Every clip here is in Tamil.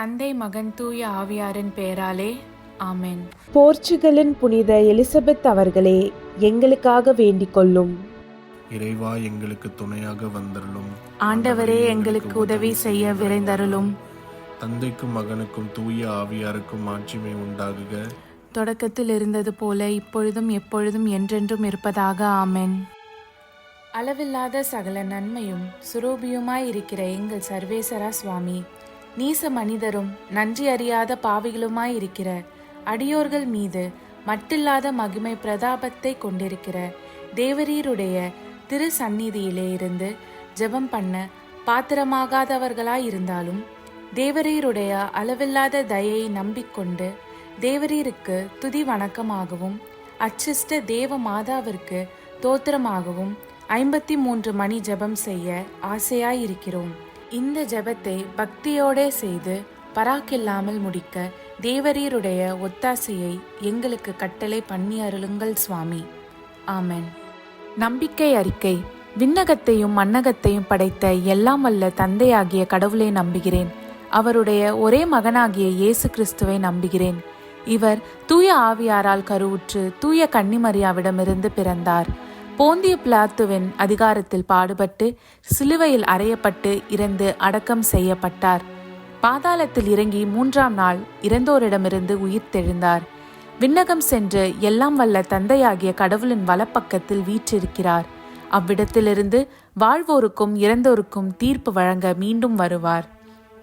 தந்தை, மகன், தூய ஆவியாரின் பெயராலே ஆமென். போர்ச்சுகலின் புனித எலிசபெத் அவர்களே, எங்களுக்காக வேண்டிக் கொள்ளும். இறைவா, எங்களுக்கு துணையாக வந்தருளும். ஆண்டவரே, எங்களுக்கு உதவி செய்ய விரைந்தருளும். தந்தைக்கும் மகனுக்கும் தூய ஆவியாருக்கும் மாட்சிமை உண்டாகுக. தொடக்கத்தில் இருந்தது போல இப்பொழுதும் எப்பொழுதும் என்றென்றும் இருப்பதாக ஆமென். அளவில்லாத சகல நன்மையும் சுரூபியுமாய் இருக்கிற எங்கள் சர்வேசரா சுவாமி, நீச மனிதரும் நன்றி அறியாத பாவிகளுமாய் இருக்கிற அடியோர்கள் மீது மட்டில்லாத மகிமை பிரதாபத்தை கொண்டிருக்கிற தேவரீருடைய திரு சந்நிதியிலே இருந்து ஜெபம் பண்ண பாத்திரமாகாதவர்களாய் இருந்தாலும் தேவரீருடைய அளவில்லாத தயையை நம்பிக்கொண்டு தேவரீருக்கு துதி வணக்கமாகவும் அச்சிஷ்ட தேவ மாதாவிற்கு தோத்திரமாகவும் 53 மணி ஜெபம் செய்ய ஆசையாயிருக்கிறோம். இந்த ஜெபத்தை பக்தியோடே செய்து பராக்கில்லாமல் முடிக்க தேவரீருடைய ஒத்தாசையை எங்களுக்கு கட்டளை பண்ணி அருளுங்கள் சுவாமி. ஆமென். நம்பிக்கை அறிக்கை. விண்ணகத்தையும் மண்ணகத்தையும் படைத்த எல்லாம் வல்ல தந்தையாகிய கடவுளை நம்புகிறேன். அவருடைய ஒரே மகனாகிய இயேசு கிறிஸ்துவை நம்புகிறேன். இவர் தூய ஆவியாரால் கருவுற்று தூய கன்னிமரியாவிடமிருந்து பிறந்தார். போந்திய பிலாத்துவின் அதிகாரத்தில் பாடுபட்டு சிலுவையில் அறையப்பட்டு இறந்து அடக்கம் செய்யப்பட்டார். பாதாளத்தில் இறங்கி 3ஆம் நாள் இறந்தோரிடமிருந்து உயிர்த்தெழுந்தார். விண்ணகம் சென்று எல்லாம் வல்ல தந்தையாகிய கடவுளின் வலப்பக்கத்தில் வீற்றிருக்கிறார். அவ்விடத்திலிருந்து வாழ்வோருக்கும் இறந்தோருக்கும் தீர்ப்பு வழங்க மீண்டும் வருவார்.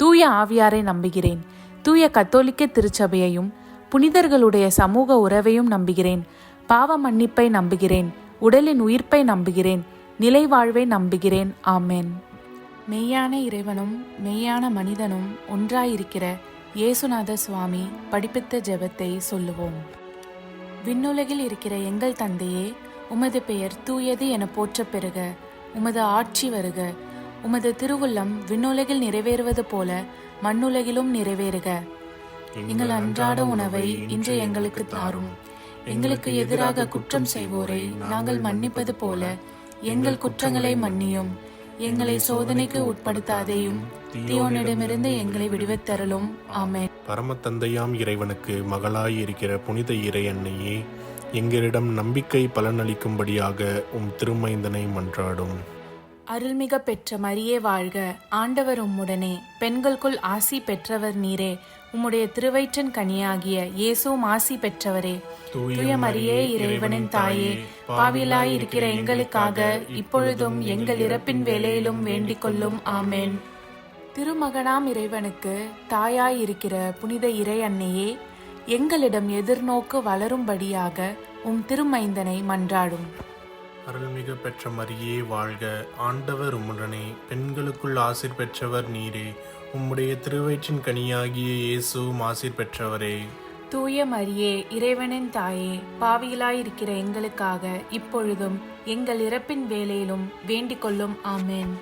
தூய ஆவியாரை நம்புகிறேன். தூய கத்தோலிக்க திருச்சபையையும் புனிதர்களுடைய சமூக உறவையும் நம்புகிறேன். பாவ மன்னிப்பை நம்புகிறேன். உடலின் உயிர்ப்பை நம்புகிறேன். நிலை வாழ்வை நம்புகிறேன். ஆமென். மெய்யான இறைவனும் மெய்யான மனிதனும் ஒன்றாயிருக்கிற இயேசுநாத சுவாமி படிப்பித்த ஜெபத்தை சொல்லுவோம். விண்ணுலகில் இருக்கிற எங்கள் தந்தையே, உமது பெயர் தூயது என போற்றப் பெறுக. உமது ஆட்சி வருக. உமது திருவுள்ளம் விண்ணுலகில் நிறைவேறுவது போல மண்ணுலகிலும் நிறைவேறுக. எங்கள் அன்றாட உணவை இன்று எங்களுக்கு தாரும். எங்களுக்கு எதிராக குற்றம் செய்வோரை நாங்கள் மன்னிப்பது போல எங்கள் குற்றங்களை மன்னியும். எங்களை சோதனைக்கு உட்படுத்தாதேயும், தீயோனிடமிருந்து எங்களை விடுவித்தருளும். ஆமென். பரம தந்தையாம் இறைவனுக்கு மகளாய் இருக்கிற புனித இறை அன்னையே, எங்களிடம் நம்பிக்கை பலனளிக்கும்படியாக உம் திருமைந்தனை மன்றாடும். அருள்மிக பெற்ற மரியே வாழ்க. ஆண்டவர் உம்முடனே, பெண்களுக்குள் ஆசி பெற்றவர் நீரே. உம்முடைய திருவயிற்றின் கனியாகிய இயேசுவும் ஆசி பெற்றவரே. தூய மரியே, இறைவனின் தாயே, பாவிலாய் இருக்கிற எங்களுக்காக இப்பொழுதும் எங்கள் இறப்பின் வேளையிலும் வேண்டிக் கொள்ளும். ஆமென். திருமகனாம் இறைவனுக்கு தாயாய் இருக்கிற புனித இறை அன்னையே, எங்களிடம் எதிர்நோக்கு வளரும்படியாக உம் திருமைந்தனை மன்றாடும். அருள்மிகு பெற்ற மரியே வாழ்க. ஆண்டவர் உம்முடனே, பெண்களுக்குள் ஆசீர் பெற்றவர் நீரே. உம்முடைய திருவயிற்றின் கனியாகிய இயேசுவும் ஆசீர் பெற்றவரே. தூய மரியே, இறைவனின் தாயே, பாவிகளாயிருக்கிற எங்களுக்காக இப்பொழுதும் எங்கள் இறப்பின் வேளையிலும் வேண்டிக் கொள்ளும். ஆமென்.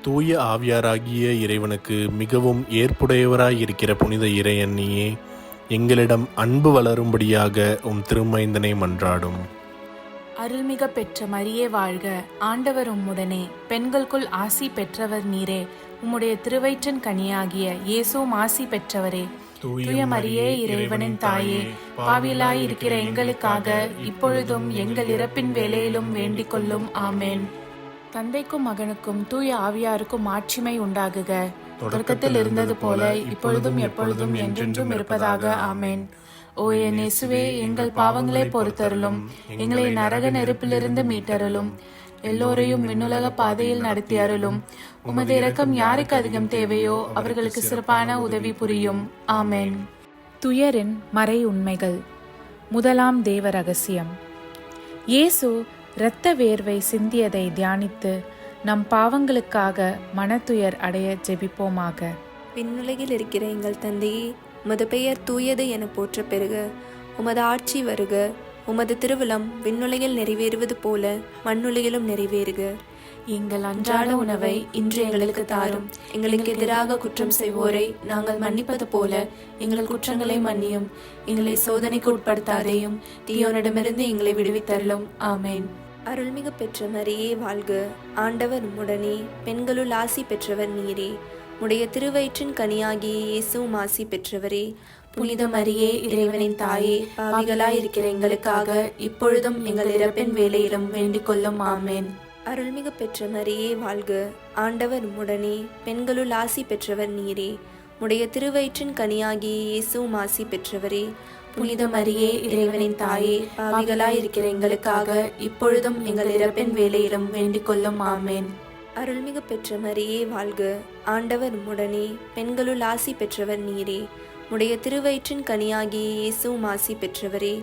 தூய ஆவியாராகிய இறைவனுக்கு மிகவும் ஏற்புடையவராயிருக்கிற புனித இறை அன்னியே, எங்களிடம் அன்பு வளரும்படியாக உம் திருமைந்தனை மன்றாடும். அருள்மிக பெற்ற மரியே வாழ்க. ஆண்டவர் உம்முடனே, பெண்களுக்குள் ஆசி பெற்றவர் நீரே. உம்முடைய திருவயிற்றின் கனியாகிய இயேசுவும் ஆசி பெற்றவரே. தூய மரியே, இறைவனின் தாயே, பாவிலாய் இருக்கிற எங்களுக்காக இப்பொழுதும் எங்கள் இறப்பின் வேளையிலும் வேண்டிக் கொள்ளும். ஆமென். தந்தைக்கும் மகனுக்கும் தூய ஆவியாருக்கும் மாட்சிமை உண்டாகுக. தொடக்கத்தில் இருந்தது போல இப்பொழுதும் எப்பொழுதும் என்றென்றும் இருப்பதாக. ஆமென். ஓ என் இயேசுவே, எங்கள் பாவங்களை பொறுத்தருளும். எங்களை நரக நெருப்பிலிருந்து மீட்டருளும். எல்லோரையும் விண்ணுலக பாதையில் நடத்தி அருளும். உமது இரக்கம் யாருக்கு அதிகம் தேவையோ அவர்களுக்கு சிறப்பான உதவி புரியும். ஆமென். துயரின் மறை உண்மைகள். முதலாம் தேவ ரகசியம். இயேசு இரத்த வேர்வை சிந்தியதை தியானித்து நம் பாவங்களுக்காக மனத்துயர் அடைய ஜெபிப்போமாக. விண்ணுலகில் இருக்கிற எங்கள் தந்தையே, உமது பெயர் தூயது என போற்ற பெறுக. உமது ஆட்சி வருக. உமது திருவுளம் விண்ணுலகில் நிறைவேறுவது போல மண்ணுலகிலும் நிறைவேறுக. எங்கள் அன்றாட உணவை இன்று எங்களுக்கு தாரும். எங்களுக்கு எதிராக குற்றம் செய்வோரை நாங்கள் மன்னிப்பது போல எங்கள் குற்றங்களை மன்னியும். எங்களை சோதனைக்கு உட்படுத்தாதேயும், தீயோனிடமிருந்து எங்களை விடுவித்தருளும். ஆமென். அருள்மிகு பெற்ற மரியே வாழ்க. ஆண்டவர் உம்முடனே, பெண்களுள் ஆசி பெற்றவர் நீரே. உடைய திருவயிற்றின் கனியாகிய இயேசுவும் ஆசி பெற்றவரே. புனித மரியே, இறைவனின் தாயே, பாவிகளாயிருக்கிற எங்களுக்காக இப்பொழுதும் எங்கள் இறப்பின் வேளையிலும் வேண்டிக் கொள்ளும். ஆமேன். அருள்மிகு பெற்ற மரியே வாழ்க. ஆண்டவர் உம்முடனே, பெண்களுள் ஆசி பெற்றவர் நீரே. உடைய திருவயிற்றின் கனியாகிய இயேசுவும் ஆசி பெற்றவரே. புனித மரியே, இறைவனின் தாயே, பாவிகளாயிருக்கிற எங்களுக்காக இப்பொழுதும் எங்கள் இறப்பின் வேளையிலும் வேண்டிக் கொள்ளும். ஆமேன். அருள்மிகு பெற்ற மரியே வாழ்க. ஆண்டவர் உம்முடனே, பெண்களுள் ஆசி பெற்றவர் நீரே. உடைய திருவயிற்றின் கனியாகிய இயேசுவும் ஆசி பெற்றவரே.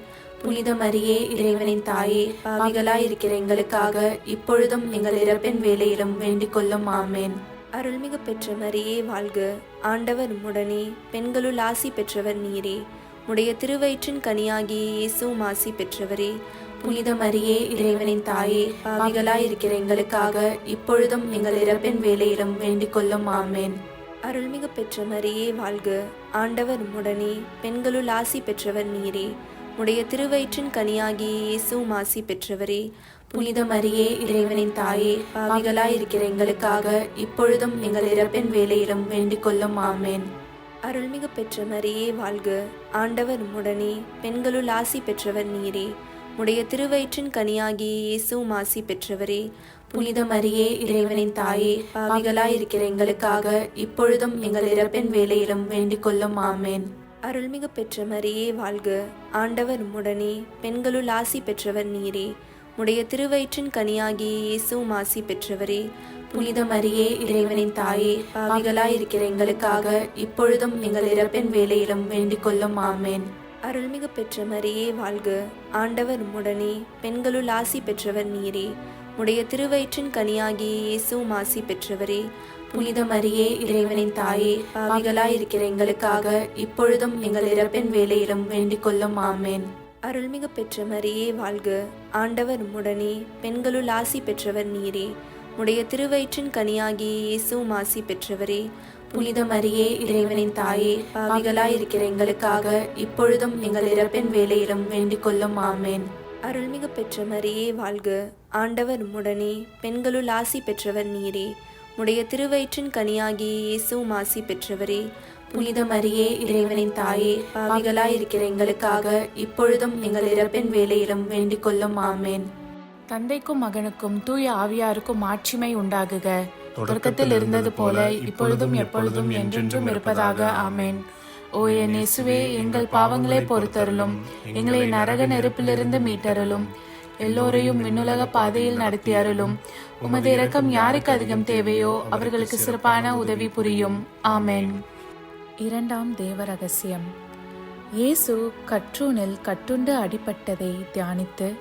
புனித மரியே, இறைவனின் தாயே, பாவிகளாயிருக்கிற எங்களுக்காக இப்பொழுதும் எங்கள் இறப்பின் வேளையிலும் வேண்டிக் கொள்ளும். ஆமேன். அருள்மிகு பெற்ற மரியே வாழ்க. ஆண்டவர் உம்முடனே, பெண்களுள் ஆசி பெற்றவர் நீரே. உடைய திருவயிற்றின் கனியாகிய இயேசுவும் ஆசி பெற்றவரே. புனித மரியே, இறைவனின் தாயே, பாவிகளாயிருக்கிற எங்களுக்காக இப்பொழுதும் எங்கள் இறப்பின் வேளையிலும் வேண்டிக் கொள்ளும். ஆமேன். அருள்மிகு பெற்ற மரியே வாழ்க. ஆண்டவர் உம்முடனே, பெண்களுள் ஆசி பெற்றவர் நீரே. உடைய திருவயிற்றின் கனியாகிய இயேசுவும் ஆசி பெற்றவரே. புனித மரியே, இறைவனின் தாயே, பாவிகளாயிருக்கிற எங்களுக்காக இப்பொழுதும் எங்கள் இறப்பின் வேளையிலும் வேண்டிக் கொள்ளும். ஆமேன். அருள்மிகு பெற்ற மரியே வாழ்க. ஆண்டவர் உம்முடனே, பெண்களுள் ஆசி பெற்றவர் நீரே. உடைய திருவயிற்றின் கனியாகிய இயேசுவும் ஆசி பெற்றவரே. புனித மரியே, இறைவனின் தாயே, பாவிகளாயிருக்கிற எங்களுக்காக இப்பொழுதும் எங்கள் இறப்பின் வேளையிலும் வேண்டிக் கொள்ளும். ஆமேன். அருள்மிகு பெற்ற மரியே வாழ்க. ஆண்டவர் உம்முடனே, பெண்களுள் ஆசி பெற்றவர் நீரே. உடைய திருவயிற்றின் கனியாகிய இயேசுவும் ஆசி பெற்றவரே. புனித மரியே, இறைவனின் தாயே, பாவிகளாயிருக்கிற எங்களுக்காக இப்பொழுதும் எங்கள் இறப்பின் வேளையிலும் வேண்டிக் கொள்ளும். ஆமேன். அருள்மிகு பெற்ற மரியே வாழ்க. ஆண்டவர் உம்முடனே, பெண்களுள் ஆசி பெற்றவர் நீரே. உடைய திருவயிற்றின் கனியாகிய இயேசுவும் ஆசி பெற்றவரே. புனித மரியே, இறைவனின் தாயே, பாவிகளாயிருக்கிற எங்களுக்காக இப்பொழுதும் எங்கள் இறப்பின் வேளையிலும் வேண்டிக் கொள்ளும். ஆமேன். அருள்மிகு பெற்ற மரியே வாழ்க. ஆண்டவர் உம்முடனே, பெண்களுள் ஆசி பெற்றவர் நீரே. உடைய திருவயிற்றின் கனியாகிய இயேசுவும் ஆசி பெற்றவரே. புனித மரியே, இறைவனின் தாயே, பாவிகளாயிருக்கிற எங்களுக்காக இப்பொழுதும் எங்கள் இறப்பின் வேளையிலும் வேண்டிக் கொள்ளும். ஆமேன். அருள்மிகு பெற்ற மரியே வாழ்க. ஆண்டவர் உம்முடனே, பெண்களுள் ஆசி பெற்றவர் நீரே. உடைய திருவயிற்றின் கனியாகிய இயேசுவும் ஆசி பெற்றவரே. புனித மரியே, இறைவனின் தாயே, பாவிகளாயிருக்கிற எங்களுக்காக இப்பொழுதும் எங்கள் இறப்பின் வேளையிலும் வேண்டிக் கொள்ளும். ஆமேன். தந்தைக்கும் மகனுக்கும் தூய ஆவியாருக்கும் மாட்சிமை உண்டாகுக. தொடக்கத்தில் இருந்தது போல இப்பொழுதும் எப்பொழுதும் என்றென்றும் இருப்பதாக. ஆமேன். ஓ என் இயேசுவே, எங்கள் பாவங்களை பொறுத்தருளும். எங்களை நரக நெருப்பிலிருந்து மீட்டருளும். எல்லோரையும் விண்ணுலக பாதையில் நடத்தி அருளும். உமது இரக்கம் யாருக்கு அதிகம் தேவையோ அவர்களுக்கு சிறப்பான உதவி புரியும். ஆமேன். இரண்டாம் தேவ ரகசியம். இயேசு கற்றூனில் கட்டுண்டு அடிபட்டதை தியானித்து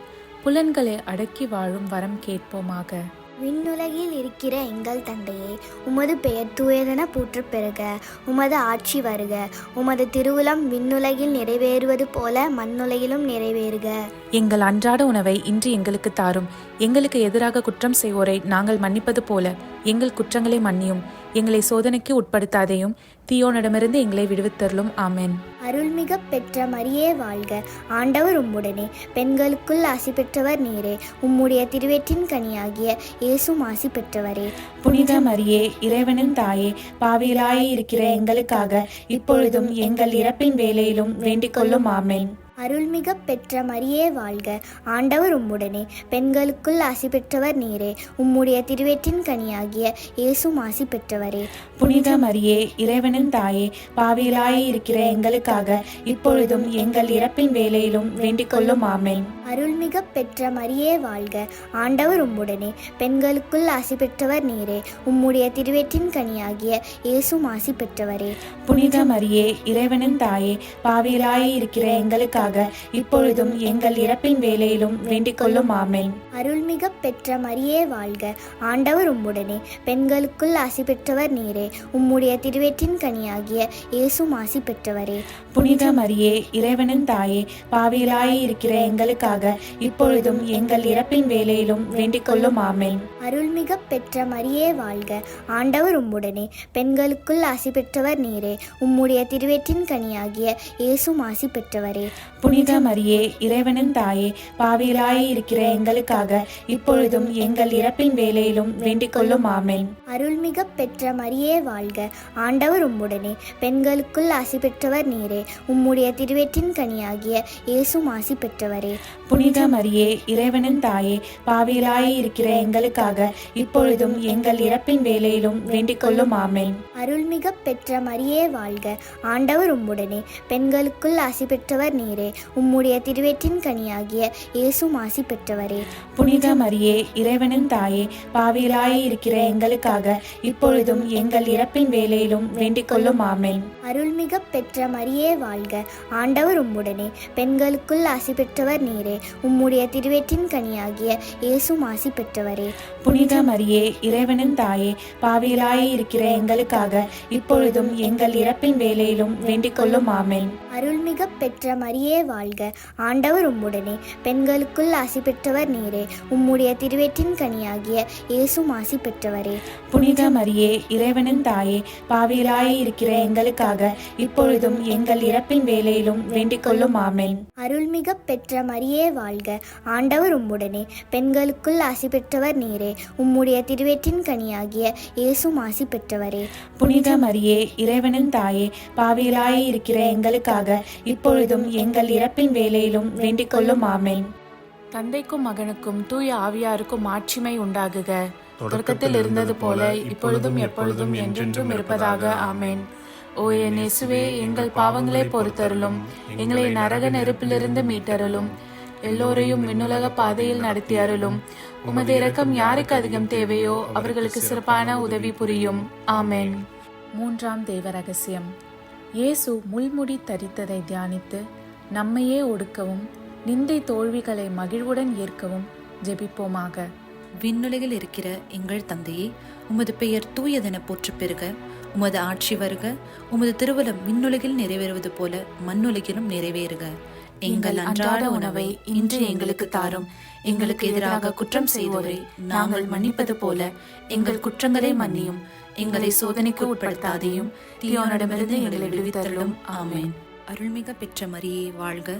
புலன்களை அடக்கி வாழும் வரம் கேட்போமாக. விண்ணுலகில் இருக்கிற எங்கள் தந்தையே, உமது பெயர் தூயதென போற்றப் பெறுக. உமது ஆட்சி வருக. உமது திருவுளம் விண்ணுலகில் நிறைவேறுவது போல மண்ணுலகிலும் நிறைவேறுக. எங்கள் அன்றாட உணவை இன்று எங்களுக்கு தாரும். எங்களுக்கு எதிராக குற்றம் செய்வோரை நாங்கள் மன்னிப்பது போல எங்கள் குற்றங்களை மன்னியும். எங்களை சோதனைக்கு உட்படுத்தாதையும் தீயோனிடமிருந்து எங்களை விடுவித்தருளும். ஆமென். அருள்மிக பெற்ற மரியே வாழ்க. ஆண்டவர் உம்முடனே, பெண்களுக்குள் ஆசி பெற்றவர் நீரே. உம்முடைய திருவயிற்றின் கனியாகிய இயேசுவும் ஆசி பெற்றவரே. புனித மரியே, இறைவனின் தாயே, பாவிகளாய் இருக்கிற எங்களுக்காக இப்பொழுதும் எங்கள் இறப்பின் வேளையிலும் வேண்டிக் கொள்ளும். ஆமென். அருள்மிக பெற்ற மரியே வாழ்க. ஆண்டவர் உம்முடனே, பெண்களுக்குள் ஆசி பெற்றவர் நீரே. உம்முடைய திருவயிற்றின் கனியாகிய இயேசுவும் ஆசி பெற்றவரே. புனித மரியே, இறைவனின் தாயே, பாவிகளாய் இருக்கிற எங்களுக்காக இப்பொழுதும் எங்கள் இறப்பின் வேளையிலும் வேண்டிக் கொள்ளும். ஆமென். அருள்மிக பெற்ற மரியே வாழ்க. ஆண்டவர் உம்முடனே, பெண்களுக்குள் ஆசி பெற்றவர் நீரே. உம்முடைய திருவயிற்றின் கனியாகிய இயேசுவும் ஆசி பெற்றவரே. புனித மரியே, இறைவனின் தாயே, பாவிகளாய் இருக்கிற எங்களுக்காக இப்பொழுதும் எங்கள் இறப்பின் வேளையிலும் வேண்டிக் கொள்ளும். ஆமென். அருள்மிக பெற்ற மரியே வாழ்க. ஆண்டவர் உம்முடனே, பெண்களுக்குள் ஆசி பெற்றவர் நீரே. உம்முடைய திருவயிற்றின் கனியாகிய இயேசுவும் ஆசி பெற்றவரே. புனித மரியே, இறைவனின் தாயே, பாவிகளாய் இருக்கிற எங்களுக்காக இப்பொழுதும் எங்கள் இறப்பின் வேளையிலும் வேண்டிக் கொள்ளும். ஆமென். அருள்மிக பெற்ற மரியே வாழ்க. ஆண்டவர் உம்முடனே, பெண்களுக்குள் ஆசி பெற்றவர் நீரே. உம்முடைய திருவயிற்றின் கனியாகிய இயேசுவும் ஆசி பெற்றவரே. புனித மரியே இறைவனின் தாயே, பாவிகளாய் இருக்கிற எங்களுக்காக இப்பொழுதும் எங்கள் இறப்பின் வேளையிலும் வேண்டிக் கொள்ளும். ஆமென். அருள்மிக பெற்ற மரியே வாழ்க, ஆண்டவர் உம்முடனே, பெண்களுக்குள் ஆசி பெற்றவர் நீரே. உம்முடைய திருவயிற்றின் கனியாகிய இயேசுவும் ஆசி பெற்றவரே. புனித மரியே இறைவனின் தாயே, பாவிகளாய் இருக்கிற எங்களுக்காக இப்பொழுதும் எங்கள் இறப்பின் வேளையிலும் வேண்டிக் கொள்ளும். ஆமென். அருள்மிக பெற்ற மரியே வாழ்க, ஆண்டவர் உம்முடனே, பெண்களுக்குள் ஆசி பெற்றவர் நீரே. உம்முடைய திருவயிற்றின் கனியாகிய இயேசுவும் ஆசி பெற்றவரே. புனித மரியே இறைவனின் தாயே, பாவிகளாய் இருக்கிற எங்களுக்காக இப்பொழுதும் எங்கள் இறப்பின் வேளையிலும் வேண்டிக் கொள்ளும். ஆமென். அருள்மிக பெற்ற மரியே வாழ்க, ஆண்டவர் உம்முடனே, பெண்களுக்குள் ஆசி பெற்றவர் நீரே. உம்முடைய திருவயிற்றின் கனியாகிய இயேசுவும் ஆசி பெற்றவரே. புனித மரியே இறைவனின் தாயே, பாவிகளாய் இருக்கிற எங்களுக்காக இப்பொழுதும் எங்கள் இறப்பின் வேளையிலும் வேண்டிக் கொள்ளும். ஆமென். அருள்மிக பெற்ற மரியே வாழ்க, ஆண்டவர் உம்முடனே, பெண்களுக்குள் ஆசி பெற்றவர் நீரே. உம்முடைய திருவயிற்றின் கனியாகிய இயேசுவும் ஆசி பெற்றவரே. புனித மரியே இறைவனின் தாயே, பாவிகளாய் இருக்கிற எங்களுக்காக இப்பொழுதும் எங்கள் இறப்பின் வேளையிலும் வேண்டிக் கொள்ளும். ஆமென். அருள்மிக பெற்ற மரியே வாழ்க, ஆண்டவர் உம்முடனே, பெண்களுக்குள் ஆசி பெற்றவர் நீரே. உம்முடைய திருவயிற்றின் கனியாகிய இயேசுவும் ஆசி பெற்றவரே. புனித மரியே இறைவனின் தாயே, பாவிகளாய் இருக்கிற எங்களுக்காக இப்பொழுதும் எங்கள் இறப்பின் வேளையிலும் வேண்டிக் கொள்ளும். ஆமென். தந்தைக்கும் மகனுக்கும் தூய ஆவியாருக்கும் ஆட்சிமை உண்டாகுக. தொடக்கத்தில் இருந்தது போல இப்பொழுதும் எப்பொழுதும் என்றென்றும் இருப்பதாக. ஆமென். ஓ என் இயேசுவே, எங்கள் பாவங்களை பொறுத்தருளும், எங்களை நரக நெருப்பிலிருந்து மீட்டருளும், எல்லோரையும் விண்ணுலக பாதையில் நடத்தி அருளும். உமது இரக்கம் யாருக்கு அதிகம் தேவையோ அவர்களுக்கு சிறப்பான உதவி புரியும். ஆமென். மூன்றாம் தேவ ரகசியம். இயேசு முள்முடி தரித்ததை தியானித்து நம்மையே ஒடுக்கவும் நிந்தை தோல்விகளை மகிழ்வுடன் ஏற்கவும் ஜெபிப்போமாக. விண்ணுலகில் இருக்கிற எங்கள் தந்தையே, உமது பெயர் தூயதென போற்றப் பெறுக. உமது ஆட்சி வருக. உமது திருவுளம் விண்ணுலகில் நிறைவேறுவது போல மண்ணுலகிலும் நிறைவேறுக. எங்கள் அன்றாட உணவை இன்று எங்களுக்கு தாரும். எங்களுக்கு எதிராக குற்றம் செய்வோரை நாங்கள் மன்னிப்பது போல எங்கள் குற்றங்களை மன்னியும். எங்களை சோதனைக்கு உட்படுத்தாதையும் தீயோனிடமிருந்து எங்களை விடுவித்தருளும். ஆமென். அருள்மிக பெற்ற மரியே வாழ்க,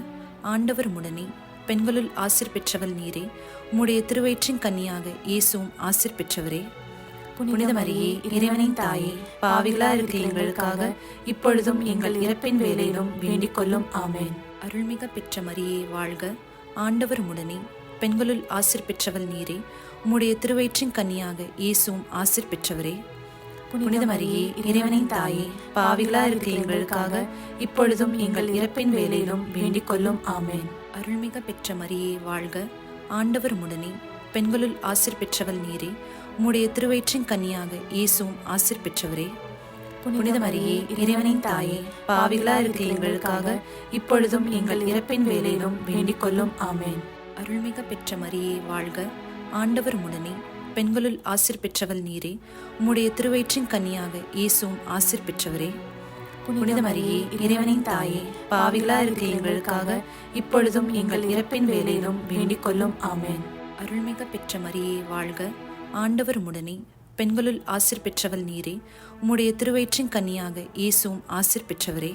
ஆண்டவர் உம்முடனே, பெண்களுள் ஆசீர் பெற்றவள் நீரே. உம்முடைய திருவயிற்றின் கன்னியாக இயேசுவும் ஆசீர் பெற்றவரே. புனித மரியே இறைவனின் தாயே, பாவிகளா இருக்கிற எங்களுக்காக இப்பொழுதும் எங்கள் இறப்பின் வேளையிலும் வேண்டிக் கொள்ளும். ஆமென். அருள்மிக பெற்ற மரியே வாழ்க, ஆண்டவர் உம்முடனே, பெண்களுள் ஆசீர் பெற்றவள் நீரே. உம்முடைய திருவயிற்றின் கன்னியாக இயேசுவும் ஆசீர் பெற்றவரே. புனித மரியே இறைவனின் தாயே, பாவிகளா இருக்கிற எங்களுக்காக இப்பொழுதும் எங்கள் இறப்பின் வேளையிலும் வேண்டிக் கொள்ளும். ஆமென். அருள்மிக பெற்ற மரியே வாழ்க, ஆண்டவர் உம்முடனே, பெண்களுள் ஆசீர் பெற்றவள் நீரே. உம்முடைய திருவயிற்றின் கன்னியாக இயேசுவும் ஆசீர் பெற்றவரே. புனித மரியே இறைவனின் தாயே, பாவிகளா இருக்கிற எங்களுக்காக இப்பொழுதும் எங்கள் இறப்பின் வேளையிலும் வேண்டிக் கொள்ளும். ஆமென். அருள்மிக பெற்ற மரியே வாழ்க, ஆண்டவர் உம்முடனே, பெண்களுள் ஆசீர் பெற்றவள் நீரே. உம்முடைய திருவயிற்றின் கன்னியாக இயேசுவும் ஆசீர் பெற்றவரே. புனித மரியே இறைவனின் தாயே, பாவிகளா இருக்கிற எங்களுக்காக இப்பொழுதும் எங்கள் இறப்பின் வேளையிலும் வேண்டிக் கொள்ளும். ஆமென். அருள்மிக பெற்ற மரியே வாழ்க, ஆண்டவர் உம்முடனே, பெண்களுள் ஆசீர் பெற்றவள் நீரே. உம்முடைய திருவயிற்றின் கன்னியாக இயேசுவும் ஆசீர் பெற்றவரே.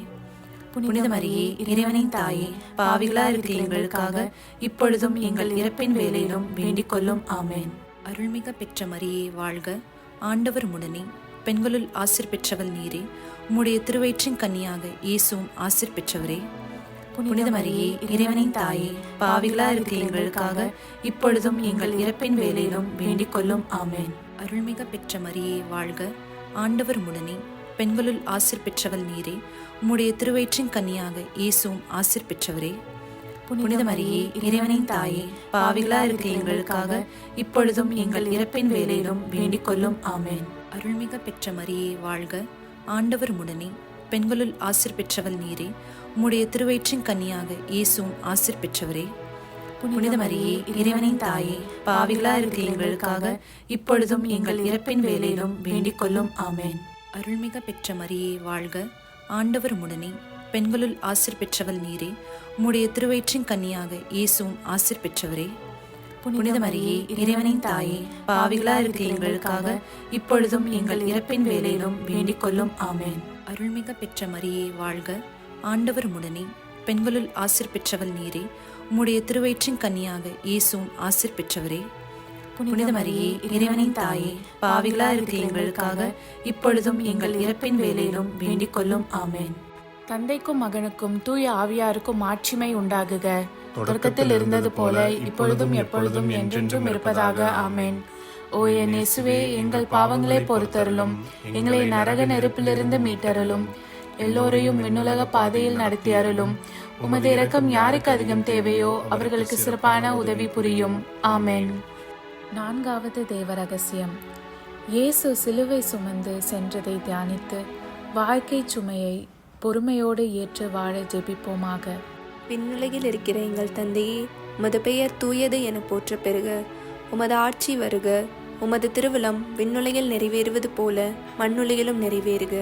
புனித மரியே இறைவனின் தாயே, பாவிகளா இருக்கிற எங்களுக்காக இப்பொழுதும் எங்கள் இறப்பின் வேளையிலும் வேண்டிக் கொள்ளும். ஆமென். அருள்மிக பெற்ற மரியே வாழ்க, ஆண்டவர் உம்முடனே, பெண்களுள் ஆசீர் பெற்றவள் நீரே. உம்முடைய திருவயிற்றின் கன்னியாக இயேசுவும் ஆசீர் பெற்றவரே. புனித மரியே இறைவனின் தாயே, பாவிகளா இருக்கிற எங்களுக்காக இப்பொழுதும் எங்கள் இறப்பின் வேளையிலும் வேண்டிக் கொள்ளும். ஆமென். அருள்மிக பெற்ற மரியே வாழ்க, ஆண்டவர் உம்முடனே, பெண்களுள் ஆசீர் பெற்றவள் நீரே. உம்முடைய திருவயிற்றின் கன்னியாக இயேசுவும் ஆசீர் பெற்றவரே. புனித மரியே இறைவனின் தாயே, பாவிகளா இருக்கிற எங்களுக்காக இப்பொழுதும் எங்கள் இறப்பின் வேளையிலும் வேண்டிக் கொள்ளும். ஆமென். அருள்மிக பெற்ற மரியே வாழ்க, ஆண்டவர் உம்முடனே, பெண்களுள் ஆசீர் பெற்றவள் நீரே. உம்முடைய திருவயிற்றின் கன்னியாக இயேசுவும் ஆசீர் பெற்றவரே. புனித மரியே இறைவனின் தாயே, பாவிகளா இருக்கிற எங்களுக்காக இப்பொழுதும் எங்கள் இறப்பின் வேளையிலும் வேண்டிக் கொள்ளும். ஆமென். அருள்மிக பெற்ற மரியே வாழ்க, ஆண்டவர் உம்முடனே, பெண்களுள் ஆசீர் பெற்றவள் நீரே. உம்முடைய திருவயிற்றின் கன்னியாக இயேசுவும் ஆசீர் பெற்றவரே. புனித மரியே இறைவனின் தாயே, பாவிகளா இருக்கிற எங்களுக்காக இப்பொழுதும் எங்கள் இறப்பின் வேளையிலும் வேண்டிக் கொள்ளும். ஆமென். அருள்மிக பெற்ற மரியே வாழ்க, ஆண்டவர் உம்முடனே, பெண்களுள் ஆசீர் பெற்றவள் நீரே. உம்முடைய திருவயிற்றின் கனியாக இயேசுவும் ஆசீர் பெற்றவரே. புனித மரியே, இறைவனின் தாயே, பாவிகளா இருக்கிற எங்களுக்காக இப்பொழுதும் எங்கள் இறப்பின் வேளையிலும் வேண்டிக் கொள்ளும். ஆமென். தந்தைக்கும் மகனுக்கும் தூய ஆவியாருக்கும் மாட்சிமை உண்டாகுக. தொடக்கத்தில் இருந்தது போல இப்பொழுதும் எப்பொழுதும் என்றென்றும் இருப்பதாக. ஆமென். ஓ என் இயேசுவே, எங்கள் பாவங்களை பொறுத்தருளும், எங்களை நரக நெருப்பிலிருந்து மீட்டருளும், எல்லோரையும் விண்ணுலக பாதையில் நடத்தி அருளும். உமது இரக்கம் யாருக்கு அதிகம் தேவையோ அவர்களுக்கு சிறப்பான உதவி புரியும். ஆமென். 4வது தேவ ரகசியம். இயேசு சிலுவை சுமந்து சென்றதை தியானித்து வாழ்க்கை சுமையை பொறுமையோடு ஏற்று வாழ ஜெபிப்போமாக. விண்ணுலகில் இருக்கிற எங்கள் தந்தையே, உமது பெயர் தூயது என போற்ற பெறுக. உமது ஆட்சி வருக. உமது திருவிழம் விண்ணுலகில் நிறைவேறுவது போல மண்ணுலகிலும் நிறைவேறுக.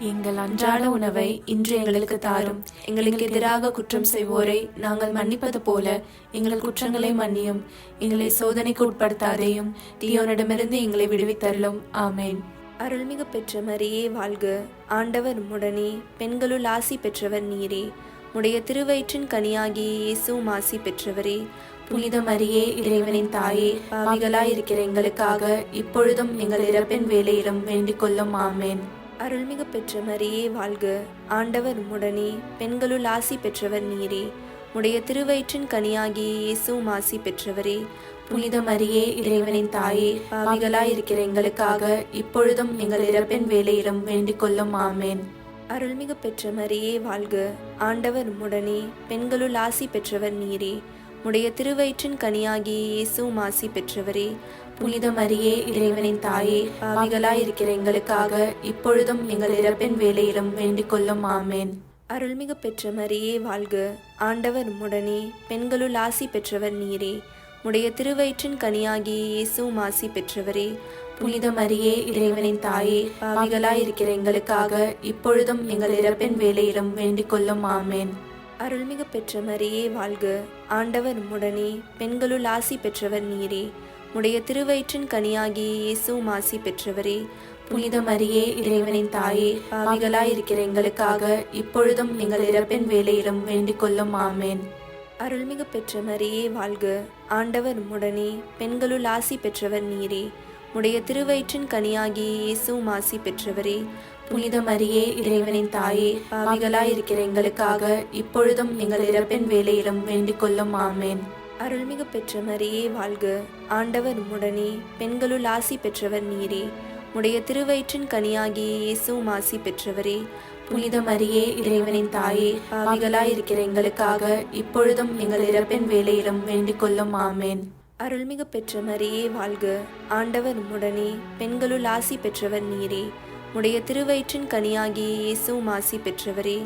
எங்கள் அன்றாட உணவை இன்று எங்களுக்கு தாரும். எங்களுக்கு எதிராக குற்றம் செய்வோரை நாங்கள் மன்னிப்பது போல எங்கள் குற்றங்களை மன்னியும். எங்களை சோதனைக்கு உட்படுத்தாதேயும், தீயோனிடமிருந்து எங்களை விடுவித்தருளும். ஆமென். அருள்மிகு பெற்ற மரியே வாழ்க. ஆண்டவர் உம்முடனே, பெண்களுள் ஆசி பெற்றவர் நீரே. உடைய திருவயிற்றின் கனியாகிய இயேசுவும் ஆசி பெற்றவரே. புனித மரியே, இறைவனின் தாயே, பாவிகளாய் இருக்கிற எங்களுக்காக இப்பொழுதும் எங்கள் இறப்பின் வேளையிலும் வேண்டிக் கொள்ளும். ஆமென். அருள்மிகு பெற்ற மரியே வாழ்க. ஆண்டவர் உம்முடனே, பெண்களுள் ஆசி பெற்றவர் நீரே. உடைய திருவயிற்றின் கனியாகிய இயேசுவும் ஆசி பெற்றவரே. புனித மரியே, இறைவனின் தாயே, பாவிகளாய் இருக்கிற எங்களுக்காக இப்பொழுதும் எங்கள் இறப்பின் வேளையிலும் வேண்டிக் கொள்ளும். ஆமென். அருள்மிகு பெற்ற மரியே வாழ்க. ஆண்டவர் உம்முடனே, பெண்களுள் ஆசி பெற்றவர் நீரே. உடைய திருவயிற்றின் கனியாகிய இயேசுவும் ஆசி பெற்றவரே. புனித மரியே, இறைவனின் தாயே, பாவிகளாய் இருக்கிற எங்களுக்காக இப்பொழுதும் எங்கள் இறப்பின் வேளையிலும் வேண்டிக் கொள்ளும். ஆமென். அருள்மிகு பெற்ற மரியே வாழ்க. ஆண்டவர் உம்முடனே, பெண்களுள் ஆசி பெற்றவர் நீரே. உடைய திருவயிற்றின் கனியாகிய இயேசுவும் ஆசி பெற்றவரே. புனித மரியே, இறைவனின் தாயே, பாவிகளாய் இருக்கிற எங்களுக்காக இப்பொழுதும் எங்கள் இறப்பின் வேளையிலும் வேண்டிக் கொள்ளும். ஆமென். அருள்மிகு பெற்ற மரியே வாழ்க. ஆண்டவர் உம்முடனே, பெண்களுள் ஆசி பெற்றவர் நீரே. உடைய திருவயிற்றின் கனியாகிய இயேசுவும் ஆசி பெற்றவரே. புனித மரியே, இறைவனின் தாயே, பாவிகளாய் இருக்கிற எங்களுக்காக இப்பொழுதும் எங்கள் இறப்பின் வேளையிலும் வேண்டிக் கொள்ளும். ஆமென். அருள்மிகு பெற்ற மரியே வாழ்க. ஆண்டவர் உம்முடனே, பெண்களுள் ஆசி பெற்றவர் நீரே. உடைய திருவயிற்றின் கனியாகிய இயேசுவும் ஆசி பெற்றவரே. புனித மரியே, இறைவனின் தாயே, பாவிகளாய் இருக்கிற எங்களுக்காக இப்பொழுதும் எங்கள் இறப்பின் வேளையிலும் வேண்டிக் கொள்ளும். ஆமென். அருள்மிகு பெற்ற மரியே வாழ்க. ஆண்டவர் உம்முடனே, பெண்களுள் ஆசி பெற்றவர் நீரே. உடைய திருவயிற்றின் கனியாகிய இயேசுவும் ஆசி பெற்றவரே. புனித மரியே, இறைவனின் தாயே, பாவிகளாய் இருக்கிற எங்களுக்காக இப்பொழுதும் எங்கள் இறப்பின் வேளையிலும் வேண்டிக் கொள்ளும். ஆமென். அருள்மிகு பெற்ற மரியே வாழ்க. ஆண்டவர் உம்முடனே, பெண்களுள் ஆசி பெற்றவர் நீரே. உடைய திருவயிற்றின் கனியாகிய இயேசுவும் ஆசி பெற்றவரே.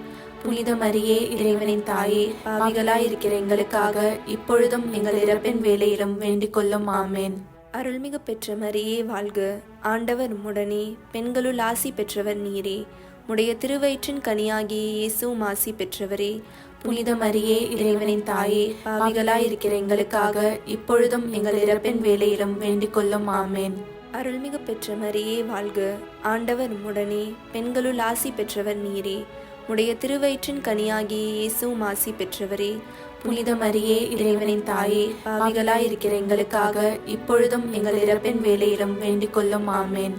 புனித மரியே, இறைவனின் தாயே, பாவிகளாய் இருக்கிற எங்களுக்காக இப்பொழுதும் எங்கள் இறப்பின் வேளையிலும் வேண்டிக் கொள்ளும். ஆமென். அருள்மிகு பெற்ற மரியே வாழ்க. ஆண்டவர் உம்முடனே, பெண்களுள் ஆசி பெற்றவர் நீரே. உடைய திருவயிற்றின் கனியாகிய இயேசுவும் ஆசி பெற்றவரே. புனித மரியே, இறைவனின் தாயே, பாவிகளாய் இருக்கிற எங்களுக்காக இப்பொழுதும் எங்கள் இறப்பின் வேளையிலும் வேண்டிக் கொள்ளும். ஆமென். அருள்மிகு பெற்ற மரியே வாழ்க. ஆண்டவர் உம்முடனே, பெண்களுள் ஆசி பெற்றவர் நீரே. உடைய திருவயிற்றின் கனியாகிய இயேசுவும் ஆசி பெற்றவரே. புனித மரியே, இறைவனின் தாயே, பாவிகளாய் இருக்கிற எங்களுக்காக இப்பொழுதும் எங்கள் இறப்பின் வேளையிலும் வேண்டிக் கொள்ளும். ஆமென்.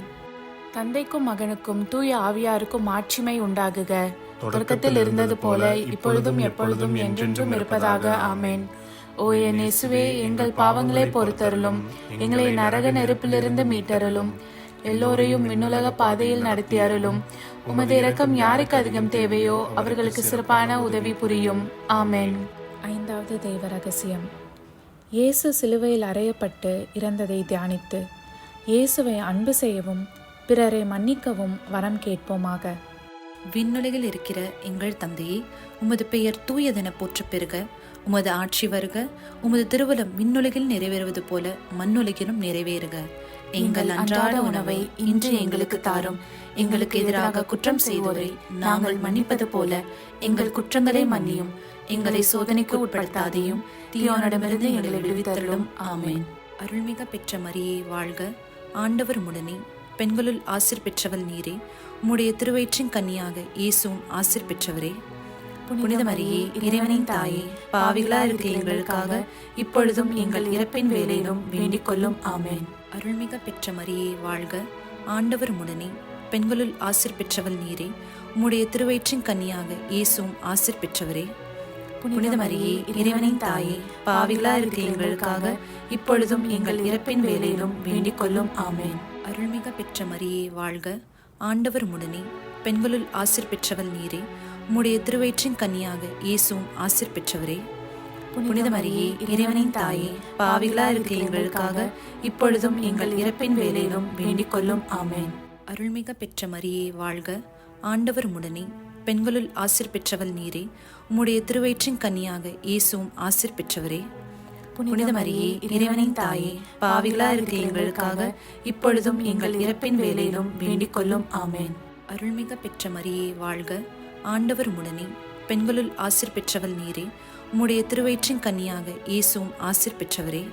தந்தைக்கும் மகனுக்கும் தூய ஆவியாருக்கும் மாட்சிமை உண்டாகுக. தொடக்கத்தில் இருந்தது போல இப்பொழுதும் எப்பொழுதும் என்றென்றும் இருப்பதாக. ஆமென். ஓ என் இயேசுவே, எங்கள் பாவங்களை பொறுத்தருளும், எங்களை நரக நெருப்பிலிருந்து மீட்டருளும், எல்லோரையும் விண்ணுலக பாதையில் நடத்தி அருளும். உமது இரக்கம் யாருக்கு அதிகம் தேவையோ அவர்களுக்கு சிறப்பான உதவி புரியும். ஆமென். 5வது தெய்வ ரகசியம். இயேசு சிலுவையில் அறையப்பட்டு இறந்ததை தியானித்து இயேசுவை அன்பு செய்யவும் பிறரை மன்னிக்கவும் வரம் கேட்போமாக. விண்ணுலகில் இருக்கிற எங்கள் தந்தையே, உமது பெயர் தூயதென போற்ற பெறுக. உமது ஆட்சி வருக. உமது திருவுளம் விண்ணுலகில் நிறைவேறுவது போல மண்ணுலகிலும் நிறைவேறுக. எங்கள் அன்றாட உணவை இன்று எங்களுக்கு தாரும். எங்களுக்கு எதிராக குற்றம் செய்வோரை நாங்கள் மன்னிப்பது போல எங்கள் குற்றங்களை மன்னியும். எங்களை சோதனைக்கு உட்படுத்தாதையும், தீயோனிடமிருந்து எங்களை விடுவித்தருளும். ஆமென். அருள்மிக பெற்ற மரியே வாழ்க. ஆண்டவர் உம்முடனே, பெண்களுள் ஆசீர் பெற்றவள் நீரே. உம்முடைய திருவயிற்றின் கனியாக இயேசுவும் ஆசீர் பெற்றவரே. புனித மரியே இறைவனின் தாயே, பாவிகளா இருக்கிற எங்களுக்காக இப்பொழுதும் எங்கள் இறப்பின் வேளையிலும் வேண்டிக் கொள்ளும். ஆமென். அருள்மிக பெற்ற மரியே வாழ்க, ஆண்டவர் உடனே, பெண்களுள் ஆசீர் பெற்றவள் நீரே. உம்முடைய திருவயிற்றின் கன்னியாக இயேசுவும் ஆசீர் பெற்றவரே. புனித மரியே இறைவனின் தாயே, பாவிகளா இருக்கிற எங்களுக்காக இப்பொழுதும் எங்கள் இறப்பின் வேளையிலும் வேண்டிக் கொள்ளும். ஆமென். அருள்மிக பெற்ற மரியே வாழ்க, ஆண்டவர் உடனே, பெண்களுள் ஆசீர் பெற்றவள் நீரே. உம்முடைய திருவயிற்றின் கன்னியாக இயேசுவும் ஆசீர் பெற்றவரே. புனித மரியே இறைவனின் தாயே, பாவிகளா இருக்கிற எங்களுக்காக இப்பொழுதும் எங்கள் இறப்பின் வேளையிலும் வேண்டிக் கொள்ளும். ஆமென். அருள்மிக பெற்ற மரியே வாழ்க, ஆண்டவர் உடனே, பெண்களுள் ஆசீர் பெற்றவள் நீரே. உம்முடைய திருவயிற்றின் கன்னியாக இயேசுவும் ஆசீர் பெற்றவரே. புனித மரியே இறைவனின் தாயே, பாவிகளா இருக்கிற எங்களுக்காக இப்பொழுதும் எங்கள் இறப்பின் வேளையிலும் வேண்டிக் கொள்ளும். ஆமென். அருள்மிக பெற்ற மரியே வாழ்க, ஆண்டவர் உடனே, பெண்களுள் ஆசீர் பெற்றவள் நீரே. உம்முடைய திருவயிற்றின் கன்னியாக இயேசுவும் ஆசீர் பெற்றவரே.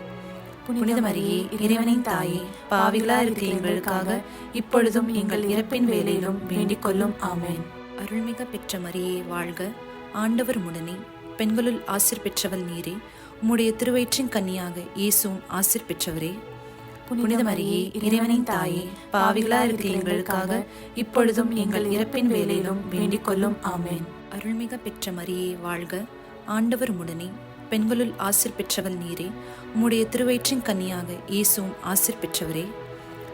புனித மரியே இறைவனின் தாயே, பாவிகளா இருக்கிற எங்களுக்காக இப்பொழுதும் எங்கள் இறப்பின் வேளையிலும் வேண்டிக் கொள்ளும். ஆமென். அருள்மிக பெற்ற மரியே வாழ்க, ஆண்டவர் உடனே, பெண்களுள் ஆசீர் பெற்றவள் நீரே. உம்முடைய திருவயிற்றின் கன்னியாக இயேசுவும் ஆசீர் பெற்றவரே. புனித மரியே இறைவனின் தாயே, பாவிகளா இருக்கிற எங்களுக்காக இப்பொழுதும் எங்கள் இறப்பின் வேளையிலும் வேண்டிக் கொள்ளும். ஆமென். அருள்மிக பெற்ற மரியே வாழ்க, ஆண்டவர் உடனே, பெண்களுள் ஆசீர் பெற்றவள் நீரே. உம்முடைய திருவயிற்றின் கன்னியாக இயேசுவும் ஆசீர் பெற்றவரே.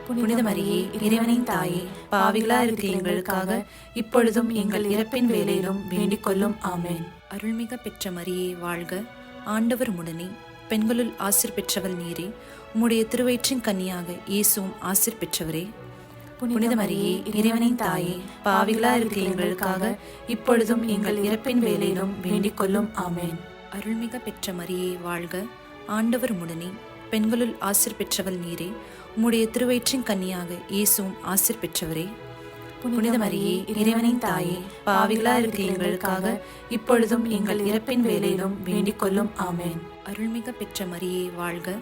புனித மரியே இறைவனின் தாயே, பாவிகளா இருக்கிற எங்களுக்காக இப்பொழுதும் எங்கள் இறப்பின் வேளையிலும் வேண்டிக் கொள்ளும். ஆமென். அருள்மிக பெற்ற மரியே வாழ்க, ஆண்டவர் உடனே, பெண்களுள் ஆசீர் பெற்றவள் நீரே. உம்முடைய திருவயிற்றின் கன்னியாக இயேசுவும் ஆசீர் பெற்றவரே. புனித மரியே இறைவனின் தாயே, பாவிகளா இருக்கிற எங்களுக்காக இப்பொழுதும் எங்கள் இறப்பின் வேளையிலும் வேண்டிக் கொள்ளும். ஆமென். அருள்மிக பெற்ற மரியே வாழ்க, ஆண்டவர் உடனே, பெண்களுள் ஆசீர் பெற்றவள் நீரே. உம்முடைய திருவயிற்றின் கன்னியாக இயேசுவும் ஆசீர் பெற்றவரே. புனித மரியே இறைவனின் தாயே, பாவிகளா இருக்கிற எங்களுக்காக இப்பொழுதும் எங்கள் இறப்பின் வேளையிலும் வேண்டிக் கொள்ளும். ஆமென். அருள்மிக பெற்ற மரியே வாழ்க,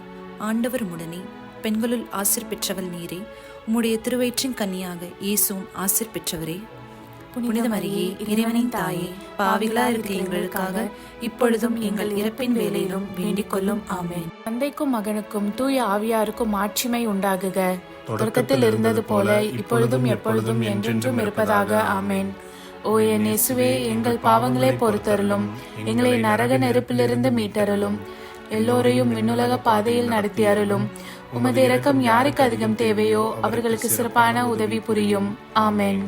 ஆண்டவர் உடனே, பெண்களுள் ஆசீர் பெற்றவள் நீரே. உம்முடைய திருவயிற்றின் கன்னியாக இயேசுவும் ஆசீர் பெற்றவரே. புனித மரியே இறைவனின் தாயே, பாவிகளா இருக்கிற எங்களுக்காக இப்பொழுதும் எங்கள் இறப்பின் வேளையிலும் வேண்டிக் கொள்ளும். ஆமென். தந்தைக்கும் மகனுக்கும் தூய ஆவியாருக்கும் மாட்சிமை உண்டாகுக. தொடக்கத்தில் இருந்தது போல இப்பொழுதும் எப்பொழுதும் என்றென்றும் இருப்பதாக. ஆமென். ஓ என் இயேசுவே, எங்கள் பாவங்களை பொறுத்தருளும், எங்களை நரக நெருப்பிலிருந்து மீட்டருளும், எல்லோரையும் விண்ணுலக பாதையில் நடத்தி அருளும். உமது இரக்கம் யாருக்கு அதிகம் தேவையோ அவர்களுக்கு சிறப்பான உதவி புரியும். ஆமென்.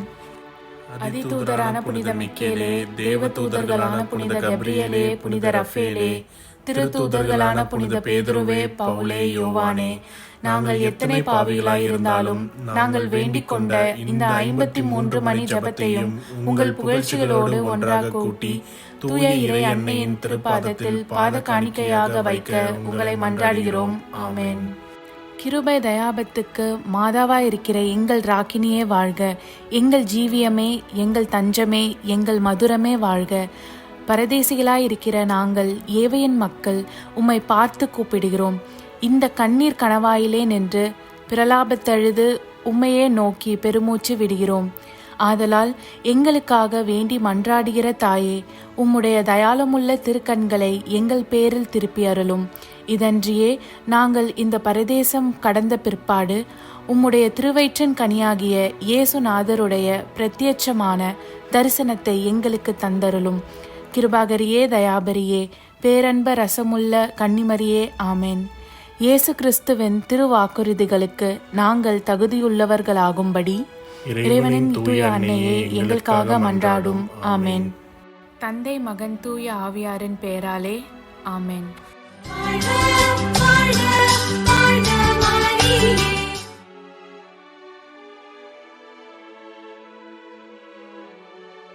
அதிதூதரான புனித மிக்கேலே, தேவ தூதர்களான புனித கப்ரியேலே, புனித ரஃபேலே, திருத்தூதர்களான புனித பேதுருவே, பவுலே, யோவானே, நாங்கள் எத்தனை பாவிகளாய் இருந்தாலும் நாங்கள் வேண்டிக் கொண்ட இந்த 53 மணி ஜபத்தையும் உங்கள் புகழ்ச்சிகளோடு ஒன்றாக கூட்டி தூய இறை அன்னையின் திருப்பாதத்தில் பாத காணிக்கையாக வைக்க உங்களை மன்றாடுகிறோம். ஆமென். கிருபை தயாபத்துக்கு மாதாவாய் இருக்கிற எங்கள் ராக்கினியே வாழ்க. எங்கள் ஜீவியமே, எங்கள் தஞ்சமே, எங்கள் மதுரமே வாழ்க. பரதேசிகளாய் இருக்கிற நாங்கள் ஏவையின் மக்கள் உம்மை பார்த்து கூப்பிடுகிறோம். இந்த கண்ணீர் கணவாயிலே நின்று பிரலாபத்தழுது உம்மையே நோக்கி பெருமூச்சு விடுகிறோம். ஆதலால் எங்களுக்காக வேண்டி மன்றாடுகிற தாயே, உம்முடைய தயாளமுள்ள திருக்கண்களை எங்கள் பேரில் திருப்பி அருளும். இதன்றியே நாங்கள் இந்த பரதேசம் கடந்த பிற்பாடு உம்முடைய திருவயிற்றின் கனியாகிய இயேசுநாதருடைய பிரத்யட்சமான தரிசனத்தை எங்களுக்கு தந்தருளும். கிருபாகரியே, தயாபரியே, பேரன்ப ரசமுள்ள கன்னிமரியே, ஆமென். இயேசு கிறிஸ்துவின் திருவாக்குறுதிகளுக்கு நாங்கள் தகுதியுள்ளவர்களாகும்படி இறைவனின் தூய அன்னையே எங்களுக்காக மன்றாடும். ஆமென். தந்தை, மகன், தூய ஆவியாரின் பெயராலே. ஆமென்.